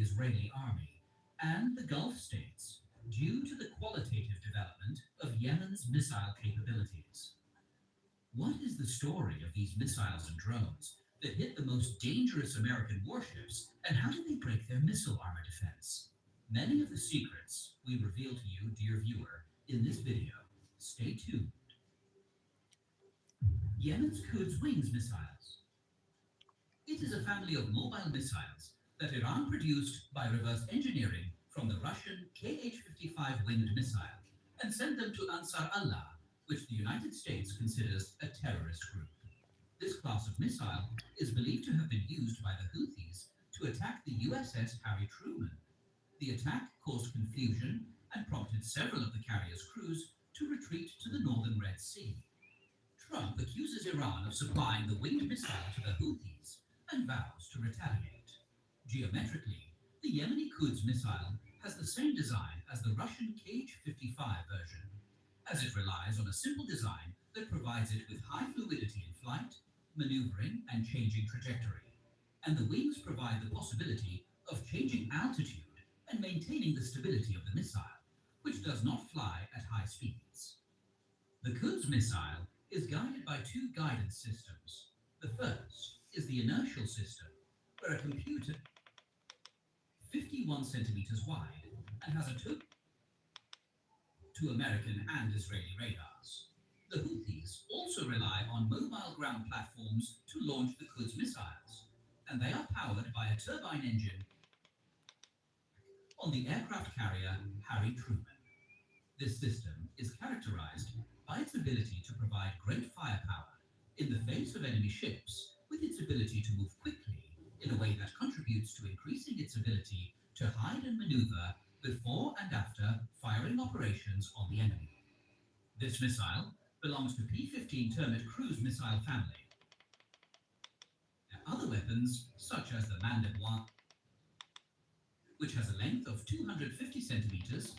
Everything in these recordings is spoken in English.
the Israeli army and the Gulf states due to the qualitative development of Yemen's missile capabilities. What is the story of these missiles and drones that hit the most dangerous American warships, and how do they break their missile armor defense? Many of the secrets we reveal to you, dear viewer, in this video. Stay tuned. Yemen's Quds Wings missiles. It is a family of mobile missiles that Iran produced by reverse engineering from the Russian Kh-55 winged missile and sent them to Ansar Allah, which the United States considers a terrorist group. This class of missile is believed to have been used by the Houthis to attack the USS Harry Truman. The attack caused confusion and prompted several of the carrier's crews to retreat to the northern Red Sea. Trump accuses Iran of supplying the winged missile to the Houthis and vows to retaliate. Geometrically, the Yemeni Quds missile has the same design as the Russian Kh-55 version, as it relies on a simple design that provides it with high fluidity in flight, maneuvering, and changing trajectory. And the wings provide the possibility of changing altitude and maintaining the stability of the missile, which does not fly at high speeds. The Quds missile is guided by two guidance systems. The first is the inertial system, where a computer 51 centimeters wide and has a two American and Israeli radars. The Houthis also rely on mobile ground platforms to launch the Quds missiles, and they are powered by a turbine engine on the aircraft carrier Harry Truman. This system is characterized by its ability to provide great firepower in the face of enemy ships, with its ability to move quickly in a way that contributes to increasing its ability to hide and maneuver before and after firing operations on the enemy. This missile belongs to P-15 Termit cruise missile family. Other weapons, such as the Mandat 1, which has a length of 250 centimeters,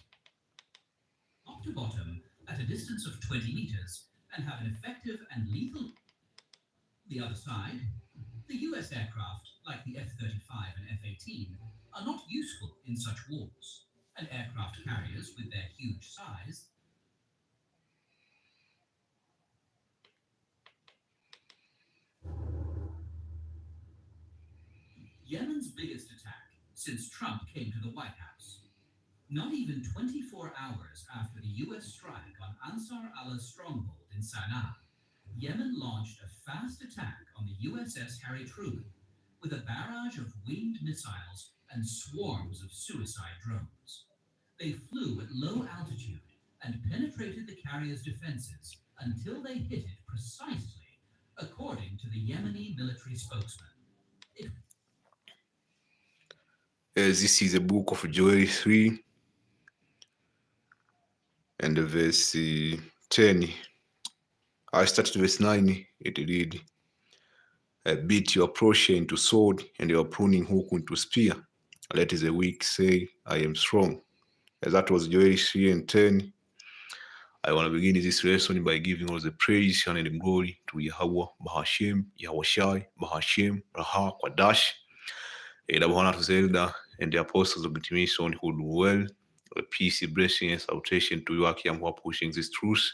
top to bottom at a distance of 20 meters, and have an effective and lethal. The other side, the US aircraft, like the F-35 and F-18, are not useful in such wars, and aircraft carriers with their huge size Yemen's biggest attack since Trump came to the White House. Not even 24 hours after the US strike on Ansar Allah's stronghold in Sana'a, Yemen launched a fast attack on the USS Harry Truman with a barrage of winged missiles and swarms of suicide drones. They flew at low altitude and penetrated the carrier's defenses until they hit it precisely, according to the Yemeni military spokesman. This is the book of Joel 3 and verse 10. I started verse 9. It read, beat your plowshare into sword and your pruning hook into spear. Let the weak say, I am strong. That was Joel 3 and 10. I want to begin this lesson by giving all the praise and glory to Yahweh, Bahashem, Yahushai, Bahashem, Raha, Kwadash, Bwana to Zelda, and the apostles of the mission who do well. Peace, blessing, and salutation to you, Akim, who are pushing this truth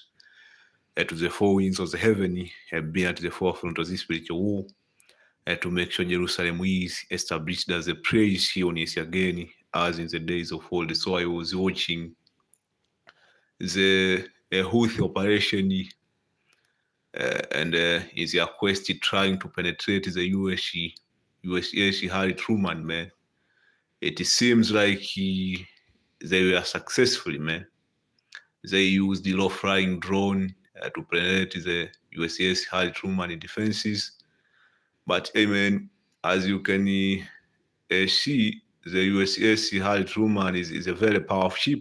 to the four winds of the heaven, being at the forefront of this spiritual war, to make sure Jerusalem is established as a praise here on earth again, as in the days of old. So I was watching the Houthi operation and in their quest trying to penetrate the USS Harry Truman, man. It seems like they were successful, man. They used the low-flying drone to penetrate the USS Harry Truman defenses. But, man, as you can see, the USS Harry Truman is a very powerful ship.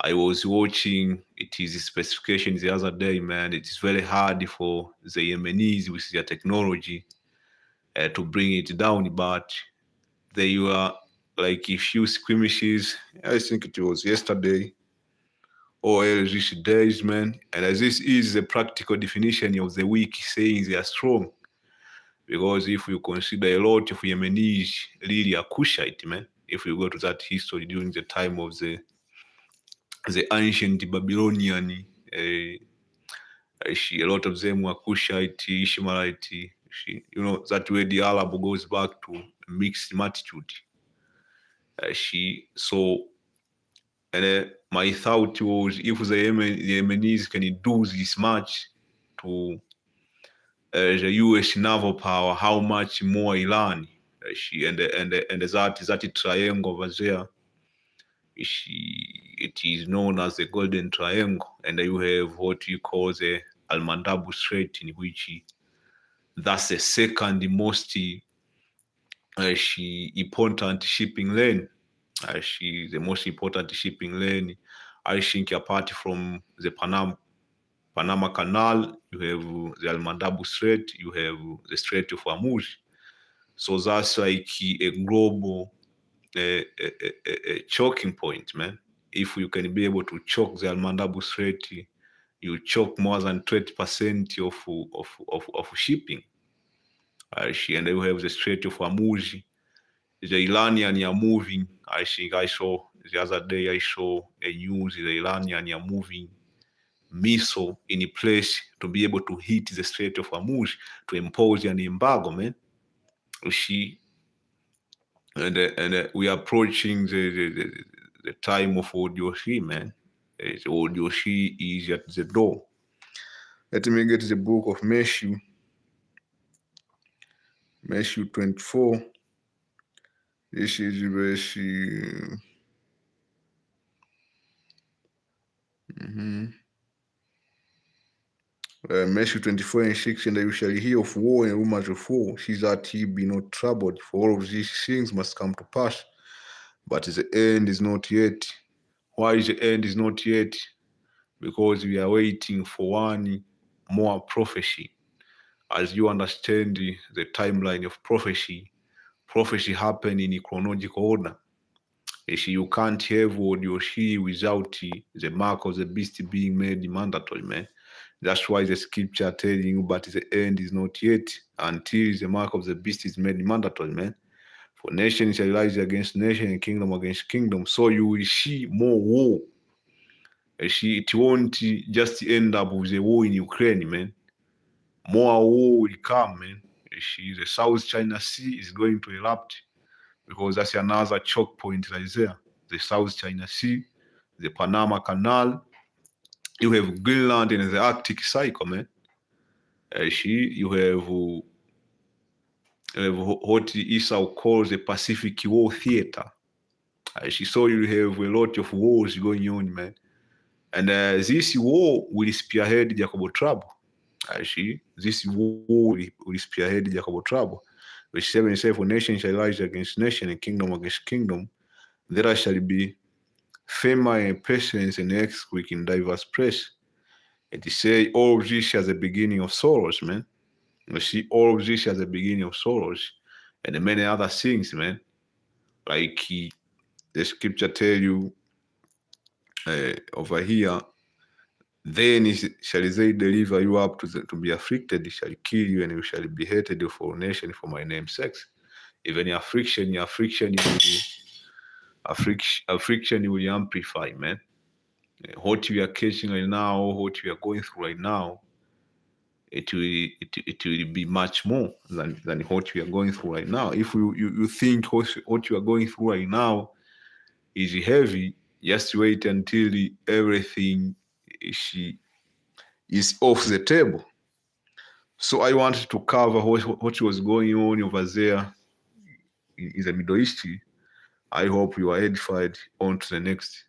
I was watching its specifications the other day, man. It is very hard for the Yemenis with their technology to bring it down, but they were like a few skirmishes. I think it was yesterday or these days, man. And this is the practical definition of the weak saying they are strong. because if you consider a lot of Yemenis really are Kushite, man. If you go to that history during the time of the ancient Babylonian, a lot of them were Kushite, Ishmaelite. That way the Arab goes back to mixed multitude. My thought was, if the Yemenis can do this much to the US naval power, how much more Iran? And that triangle over there, it is known as the Golden Triangle, and you have what you call the Al-Mandabu Strait, in which that's the second most important shipping lane. The most important shipping lane, I think, apart from the Panama Canal, you have the Al-Mandabu Strait, you have the Strait of Hormuz. So that's like a global choking point, man. If you can be able to choke the Al-Mandabu Strait, you choke more than 20% of shipping. And you have the Strait of Hormuz. The Iranians are moving. I think I saw the other day, I saw a news, the Iranians are moving missile in place to be able to hit the Strait of Hormuz to impose an embargo, man. And we are approaching the time of Odyoshi, man. Odyoshi is at the door. Let me get the book of Matthew 24. This is verse Matthew 24:6, and you shall hear of war and rumors of war. See that ye be not troubled, for all of these things must come to pass, but the end is not yet. Why is the end is not yet? Because we are waiting for one more prophecy. As you understand the timeline of prophecy happen in a chronological order. You can't have Odyoshi without the mark of the beast being made mandatory, man. That's why the scripture telling you, but the end is not yet until the mark of the beast is made mandatory, man. For nation shall rise against nation and kingdom against kingdom. So you will see more war. It won't just end up with a war in Ukraine, man. More war will come, man. The South China Sea is going to erupt, because that's another choke point right there. The South China Sea, the Panama Canal, you have Greenland and the Arctic cycle, man. You have what Esau calls the Pacific War Theater. So you have a lot of wars going on, man. And this war will spearhead Jacobo trouble. This war will spearhead Jacobo trouble. Verse 7 says, for nation shall rise against nation and kingdom against kingdom. There shall be famine and pestilence and earthquake in diverse places. It says all of this as the beginning of sorrows, man. You see, all of this as the beginning of sorrows and many other things, man. Like the scripture tell you over here, then shall they deliver you up to be afflicted, they shall kill you, and you shall be hated of all nations for my name's sake. Even affliction will amplify, man. What we are catching right now, what we are going through right now, it will be much more than what we are going through right now. If you think what you are going through right now is heavy, just wait until everything is off the table. So I wanted to cover what was going on over there in the Middle East. I hope you are edified. On to the next.